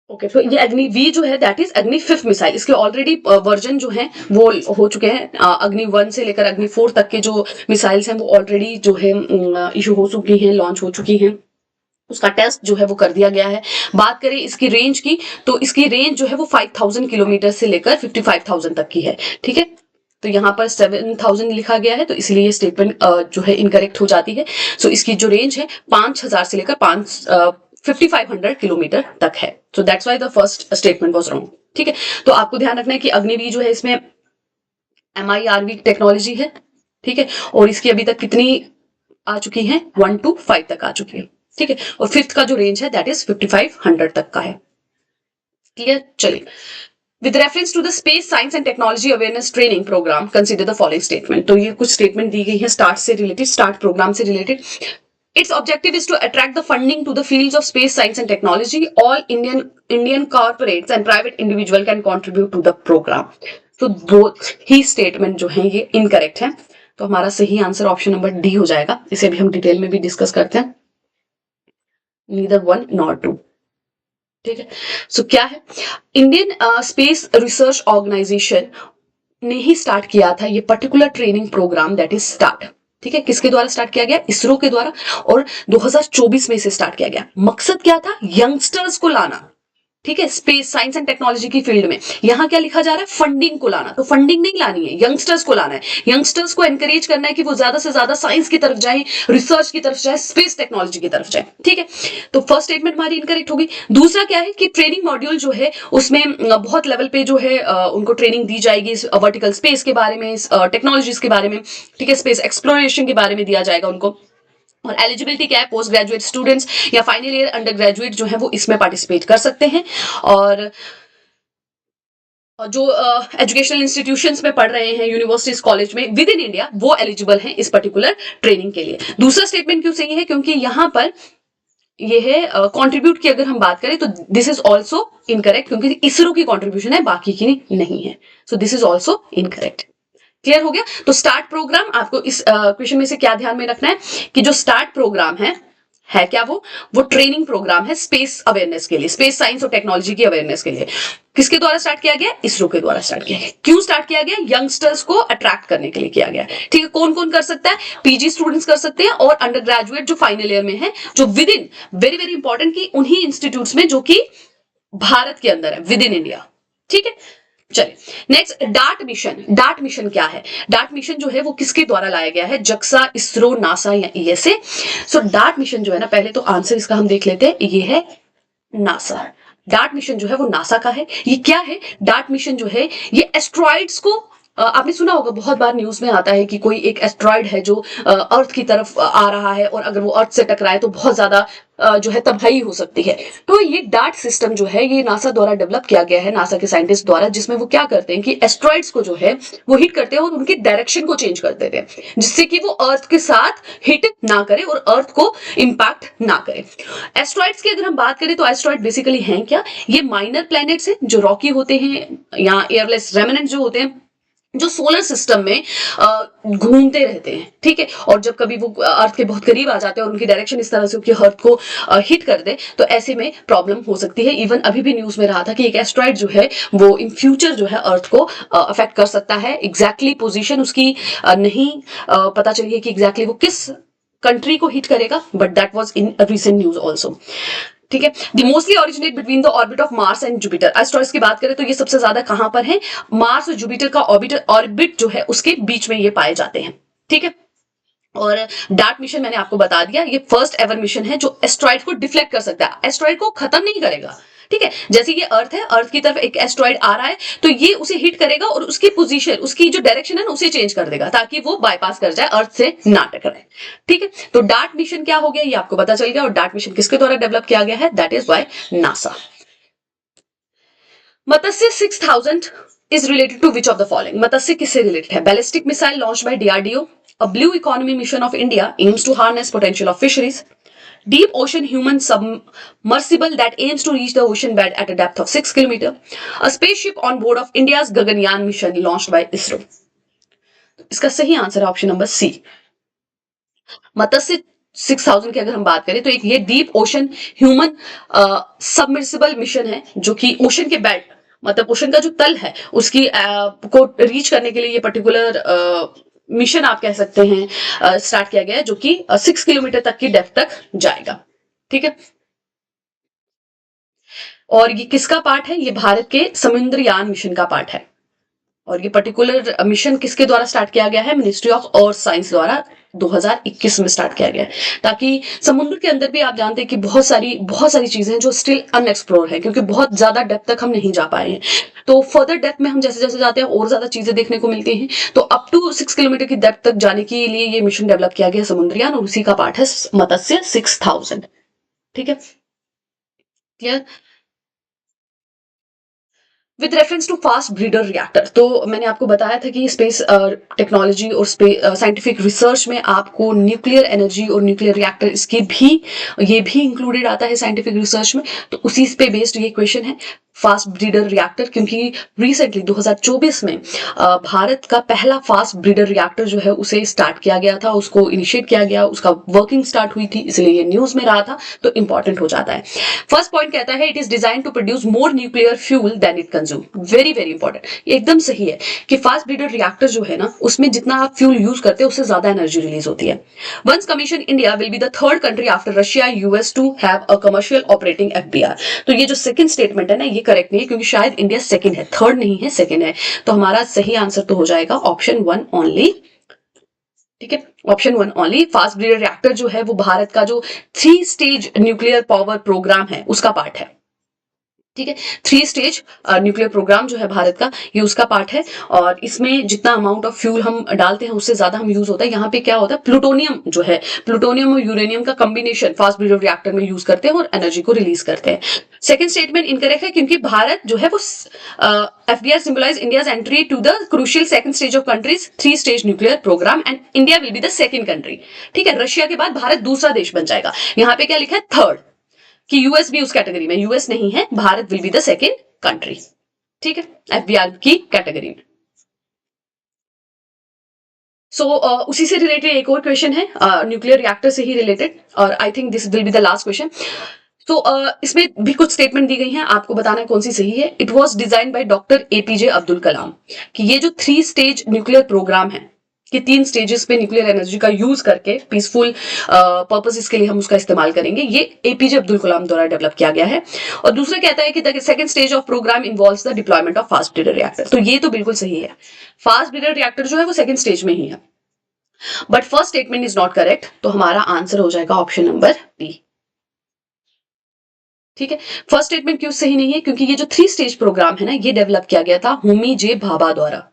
ओके, तो ये अग्नि वी जो है दैट इज अग्नि 5th मिसाइल। इसके ऑलरेडी वर्जन जो है वो हो चुके हैं, अग्नि 1 से लेकर अग्नि 4 तक के जो मिसाइल्स हैं वो ऑलरेडी जो है इशू हो चुकी हैं, लॉन्च हो चुकी हैं, उसका टेस्ट जो है वो कर दिया गया है। बात करें इसकी रेंज की, तो इसकी रेंज जो है वो 5000 किलोमीटर से लेकर 55,000 तक की है। ठीक है, तो यहाँ पर 7000 लिखा गया है, तो इसलिए ये स्टेटमेंट जो है इनकरेक्ट हो जाती है। सो इसकी जो रेंज है 5000 से लेकर 5500 किलोमीटर तक है। So that's why the first statement was wrong. ठीक है, तो आपको ध्यान रखना है कि अग्निवीर जो है इसमें MIRV टेक्नोलॉजी है। ठीक है, और इसकी अभी तक कितनी आ चुकी है, 1 to 5 तक आ चुकी है। ठीक है, और 5th का जो रेंज है दैट इज 5500 तक का है। क्लियर, चलिए। With reference to the space science and technology awareness training program, consider the following statement। तो ये कुछ स्टेटमेंट दी गई है स्टार्ट से रिलेटेड, स्टार्ट प्रोग्राम से related. Its objective is to attract the funding to the fields of space science and technology. All Indian corporates and private individual can contribute to the program. तो both ही statement जो है ये incorrect है, तो हमारा सही answer option number D हो जाएगा। इसे भी हम डिटेल में भी डिस्कस करते हैं, नीदर 1 nor 2। ठीक है, सो क्या है, इंडियन स्पेस रिसर्च ऑर्गेनाइजेशन ने ही स्टार्ट किया था ये particular training programme, that is start. ठीक है, किसके द्वारा स्टार्ट किया गया, इसरो के द्वारा, और 2024 में इसे स्टार्ट किया गया। मकसद क्या था, यंगस्टर्स को लाना। ठीक है, स्पेस साइंस एंड टेक्नोलॉजी की फील्ड में यहां क्या लिखा जा रहा है, फंडिंग को लाना। तो फंडिंग नहीं लानी है, यंगस्टर्स को लाना है, यंगस्टर्स को एनकरेज करना है कि वो ज्यादा से ज्यादा साइंस की तरफ जाए, रिसर्च की तरफ जाए, स्पेस टेक्नोलॉजी की तरफ जाए। ठीक है, तो फर्स्ट स्टेटमेंट हमारी इनकरेक्ट होगी। दूसरा क्या है कि ट्रेनिंग मॉड्यूल जो है उसमें बहुत लेवल पे जो है उनको ट्रेनिंग दी जाएगी वर्टिकल स्पेस के बारे में, टेक्नोलॉजीज के बारे में। ठीक है, स्पेस एक्सप्लोरेशन के बारे में दिया जाएगा उनको। और एलिजिबिलिटी क्या है, पोस्ट ग्रेजुएट स्टूडेंट्स या फाइनल ईयर अंडर ग्रेजुएट जो है वो इसमें पार्टिसिपेट कर सकते हैं। और जो एजुकेशनल इंस्टीट्यूशंस में पढ़ रहे हैं, यूनिवर्सिटीज कॉलेज में विद इन इंडिया, वो एलिजिबल हैं इस पर्टिकुलर ट्रेनिंग के लिए। दूसरा स्टेटमेंट क्यों सही है, क्योंकि यहां पर ये है कंट्रीब्यूट की अगर हम बात करें तो दिस इज ऑल्सो इनकरेक्ट, क्योंकि इसरो की कॉन्ट्रीब्यूशन है, बाकी की नहीं है। So this is also incorrect. Clear हो गया। तो स्टार्ट प्रोग्राम, आपको इस क्वेश्चन में से क्या ध्यान में रखना है कि जो स्टार्ट प्रोग्राम है क्या, वो ट्रेनिंग प्रोग्राम है स्पेस अवेयरनेस के लिए, स्पेस साइंस और टेक्नोलॉजी की अवेयरनेस के लिए। किसके द्वारा स्टार्ट किया गया, इसरो के द्वारा स्टार्ट किया गया। क्यों स्टार्ट किया गया, यंगस्टर्स को अट्रैक्ट करने के लिए किया गया। ठीक है, कौन कौन कर सकता है, पीजी स्टूडेंट्स कर सकते हैं, और अंडर ग्रेजुएट जो फाइनल ईयर में है, जो with in, very very important की उन्हीं इंस्टीट्यूट में जो कि भारत के अंदर है, विद इन इंडिया। ठीक है, चलिए next, dart mission. Dart mission क्या है, डार्ट मिशन जो है वो किसके द्वारा लाया गया है, जक्सा, इसरो, नासा या ईएसए। सो डार्ट मिशन जो है ना, पहले तो आंसर इसका हम देख लेते हैं, ये है नासा। डार्ट मिशन जो है वो नासा का है। ये क्या है, डार्ट मिशन जो है ये एस्ट्रॉइड्स को, आपने सुना होगा बहुत बार न्यूज में आता है कि कोई एक एस्ट्रॉइड है जो अर्थ की तरफ आ रहा है, और अगर वो अर्थ से टकराए तो बहुत ज्यादा जो है तबाही हो सकती है। तो ये डार्ट सिस्टम जो है ये नासा द्वारा डेवलप किया गया है, नासा के साइंटिस्ट द्वारा, जिसमें वो क्या करते हैं कि एस्ट्रॉइड्स को जो है वो हिट करते हैं और उनकी डायरेक्शन को चेंज कर देते हैं, जिससे कि वो अर्थ के साथ हिट ना करे और अर्थ को इंपैक्ट ना करे। एस्ट्रॉइड्स की अगर हम बात करें तो एस्ट्रॉइड बेसिकली हैं क्या, ये माइनर प्लैनेट्स हैं जो रॉकी होते हैं या एयरलेस रेमिनेंट जो होते हैं, जो सोलर सिस्टम में घूमते रहते हैं। ठीक है, और जब कभी वो अर्थ के बहुत करीब आ जाते हैं और उनकी डायरेक्शन इस तरह से कि अर्थ को हिट कर दे, तो ऐसे में प्रॉब्लम हो सकती है। इवन अभी भी न्यूज में रहा था कि एक एस्ट्रॉइड जो है वो इन फ्यूचर जो है अर्थ को अफेक्ट कर सकता है। एग्जैक्टली पोजीशन उसकी नहीं पता चली है कि एग्जैक्टली वो किस कंट्री को हिट करेगा, but that was in recent news also. ठीक है, the mostly originate between the orbit of Mars and Jupiter. Asteroids की बात करें तो ये सबसे ज्यादा कहां पर है, मार्स और जुपिटर का ऑर्बिट जो है उसके बीच में ये पाए जाते हैं। ठीक है, और डार्ट मिशन मैंने आपको बता दिया, ये फर्स्ट एवर मिशन है जो एस्ट्रॉइड को डिफ्लेक्ट कर सकता है, एस्ट्रॉइड को खत्म नहीं करेगा, ठीक है, जैसे ये अर्थ है, अर्थ की तरफ एक एस्ट्रॉइड आ रहा है तो ये उसे हिट करेगा और उसकी पोजीशन, उसकी जो डायरेक्शन है ना उसे चेंज कर देगा ताकि वो बाईपास कर जाए, अर्थ से ना टकराए। ठीक है, तो डार्ट मिशन क्या हो गया ये आपको पता चल गया, और डार्ट मिशन किसके द्वारा डेवलप किया गया है, that is by NASA. Matsya 6000 is related to which of the following? मत्स्य किससे रिलेटेड है? Ballistic missile launch by DRDO, a blue economy mission of India aims to harness potential of fisheries, deep ocean human submersible that aims to reach the ocean bed at a depth of 6 km, a spaceship on board of India's Gaganyaan mission launched by ISRO। इसका सही answer है option number सी, मत्स्य 6000 की अगर हम बात करें तो एक ये deep ocean human submersible mission है जो कि ओशन के बेड, मतलब ओशन का जो तल है उसकी को रीच करने के लिए ये पर्टिकुलर मिशन आप कह सकते हैं स्टार्ट किया गया है, जो कि 6 किलोमीटर तक की डेप्थ तक जाएगा। ठीक है, और ये किसका पार्ट है? ये भारत के समुद्रयान मिशन का पार्ट है, और ये पर्टिकुलर मिशन किसके द्वारा स्टार्ट किया गया है? मिनिस्ट्री ऑफ अर्थ साइंस द्वारा 2021 में स्टार्ट किया गया है, ताकि समुद्र के अंदर भी आप जानते हैं कि बहुत सारी चीजें जो स्टिल अनएक्सप्लोर है, क्योंकि बहुत ज्यादा डेप्थ तक हम नहीं जा पाए हैं। तो फर्दर डेप्थ में हम जैसे जैसे जाते हैं और ज्यादा चीजें देखने को मिलती हैं। तो अप टू 6 किलोमीटर की डेप्थ तक जाने के लिए ये मिशन डेवलप किया गया समुद्रयान, और उसी का पार्ट है मत्स्य 6000। ठीक है, clear? With reference to fast breeder reactor, तो मैंने आपको बताया था कि स्पेस टेक्नोलॉजी और साइंटिफिक रिसर्च में आपको न्यूक्लियर एनर्जी और न्यूक्लियर रिएक्टर इसके भी ये भी इंक्लूडेड आता है साइंटिफिक रिसर्च में। तो उसी पे बेस्ड ये क्वेश्चन है फास्ट ब्रीडर रिएक्टर, क्योंकि रिसेंटली 2024 में भारत का पहला फास्ट ब्रीडर रिएक्टर जो है उसे स्टार्ट किया गया था, उसको इनिशिएट किया गया, उसका वर्किंग स्टार्ट हुई थी, इसलिए ये न्यूज में रहा था तो इंपॉर्टेंट हो जाता है। फर्स्ट पॉइंट कहता है it is design to produce more nuclear fuel than it consume. Very very important, एकदम सही है कि फास्ट ब्रीडर रिएक्टर जो है ना उसमें जितना आप फ्यूल यूज करते हैं उससे ज्यादा एनर्जी रिलीज होती है। Once commission, India will be the third country after Russia US to have a commercial operating FBR. तो ये जो सेकंड स्टेटमेंट है ना ये करेक्ट नहीं है, क्योंकि शायद इंडिया सेकंड है, थर्ड नहीं है, सेकंड है। तो हमारा सही आंसर तो हो जाएगा ऑप्शन 1 ओनली। ठीक है, option 1 only. Fast breeder reactor जो है वो भारत का जो 3 स्टेज न्यूक्लियर पावर प्रोग्राम है उसका पार्ट है। ठीक है, 3 स्टेज न्यूक्लियर प्रोग्राम जो है भारत का ये उसका पार्ट है, और इसमें जितना अमाउंट ऑफ फ्यूल हम डालते हैं उससे ज्यादा हम यूज होता है। यहाँ पे क्या होता है, प्लूटोनियम जो है, प्लूटोनियम और यूरेनियम का कॉम्बिनेशन फास्ट ब्रीडर रिएक्टर में यूज करते हैं और एनर्जी को रिलीज करते हैं। सेकंड स्टेटमेंट इनकरेक्ट है, क्योंकि भारत जो है वो FDR symbolise India's entry to the crucial second stage of country's 3 stage nuclear programme and India will be the second country. ठीक है, रशिया के बाद भारत दूसरा देश बन जाएगा। यहाँ पे क्या लिखा है, थर्ड, कि यूएस भी उस कैटेगरी में, यूएस नहीं है, Bharat will be the second country. ठीक है, एफबीआर की कैटेगरी में। सो उसी से रिलेटेड एक और क्वेश्चन है, न्यूक्लियर रिएक्टर से ही रिलेटेड, और I think this will be the last question. तो इसमें भी कुछ स्टेटमेंट दी गई हैं, आपको बताना है कौन सी सही है। It was design by doctor APJ Abdul Kalam, कि ये जो 3 स्टेज न्यूक्लियर प्रोग्राम है कि 3 स्टेजेस पे न्यूक्लियर एनर्जी का यूज करके पीसफुल पर्पसेस के लिए हम उसका इस्तेमाल करेंगे, ये एपीजे अब्दुल कलाम द्वारा डेवलप किया गया है। और दूसरा कहता है कि the second stage of programme involves the deployment of fast breeder reactor. तो ये तो बिल्कुल सही है, फास्ट ब्रीडर रिएक्टर जो है वो सेकंड स्टेज में ही है, but first statement is not correct. तो हमारा आंसर हो जाएगा ऑप्शन नंबर बी। ठीक है, फर्स्ट स्टेटमेंट क्यों सही नहीं है, क्योंकि ये जो 3 स्टेज प्रोग्राम है ना ये डेवलप किया गया था होमी जे भाभा द्वारा।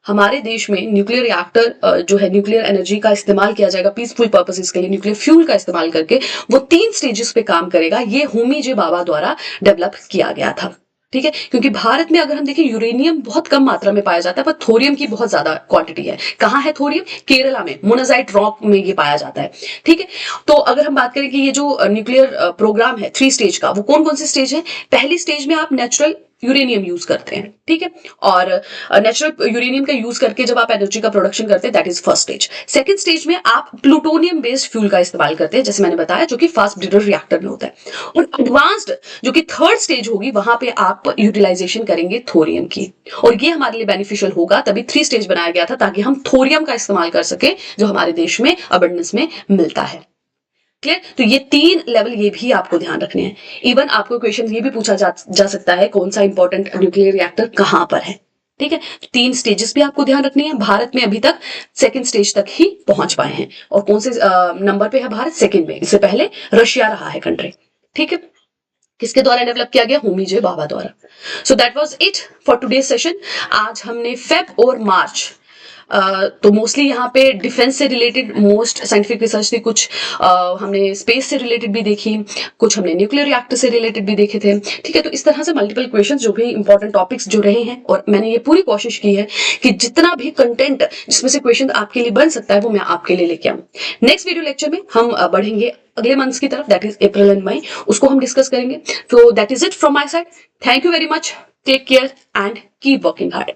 हमारे देश में न्यूक्लियर रिएक्टर जो है, न्यूक्लियर एनर्जी का इस्तेमाल किया जाएगा पीसफुल पर्पसेस के लिए, न्यूक्लियर फ्यूल का इस्तेमाल करके वो 3 स्टेजेस पे काम करेगा। ये होमी जे भाभा द्वारा डेवलप किया गया था। ठीक है, क्योंकि भारत में अगर हम देखें यूरेनियम बहुत कम मात्रा में पाया जाता है, पर थोरियम की बहुत ज्यादा क्वांटिटी है। कहाँ है थोरियम? केरला में, मोनाजाइट रॉक में ये पाया जाता है। ठीक है, तो अगर हम बात करें कि ये जो न्यूक्लियर प्रोग्राम है 3 स्टेज का, वो कौन कौन से स्टेज है? पहली स्टेज में आप नेचुरल यूरेनियम यूज करते हैं। ठीक है, और नेचुरल यूरेनियम का यूज करके जब आप एनर्जी का प्रोडक्शन करते हैं, that is first stage. Second stage में आप प्लूटोनियम बेस्ड फ्यूल का इस्तेमाल करते हैं, जैसे मैंने बताया, जो कि फास्ट ब्रीडर रिएक्टर में होता है। और एडवांस्ड जो कि थर्ड स्टेज होगी, वहां पे आप यूटिलाइजेशन करेंगे थोरियम की, और ये हमारे लिए बेनिफिशियल होगा। तभी 3 स्टेज बनाया गया था, ताकि हम थोरियम का इस्तेमाल कर सके, जो हमारे देश में अबंडेंस में मिलता है। क्लियर? तो ये 3 लेवल ये भी आपको ध्यान रखने हैं। इवन आपको क्वेश्चन ये भी पूछा जा सकता है कौन सा इंपॉर्टेंट न्यूक्लियर रिएक्टर कहां पर है। ठीक है, 3 स्टेजेस भी आपको ध्यान रखनी है। भारत में अभी तक सेकंड स्टेज तक ही पहुंच पाए हैं, और कौन से नंबर पे है भारत? सेकंड में। इससे पहले रशिया रहा है कंट्री। ठीक है, किसके द्वारा डेवलप किया गया? होमी जे भाभा द्वारा। So that was it for today session. आज हमने फेब और मार्च तो मोस्टली यहाँ पे डिफेंस से रिलेटेड मोस्ट साइंटिफिक रिसर्च थी, कुछ हमने स्पेस से रिलेटेड भी देखी, कुछ हमने न्यूक्लियर रिएक्टर से रिलेटेड भी देखे थे। ठीक है, तो इस तरह से मल्टीपल क्वेश्चंस जो भी इंपॉर्टेंट टॉपिक्स जो रहे हैं, और मैंने ये पूरी कोशिश की है कि जितना भी कंटेंट जिसमें से क्वेश्चन आपके लिए बन सकता है वो मैं आपके लिए लेके आऊँ। नेक्स्ट वीडियो लेक्चर में हम बढ़ेंगे अगले मंथ्स की तरफ, that is April and May, उसको हम डिस्कस करेंगे। तो that is it from my side. Thank you very much, take care and keep working hard.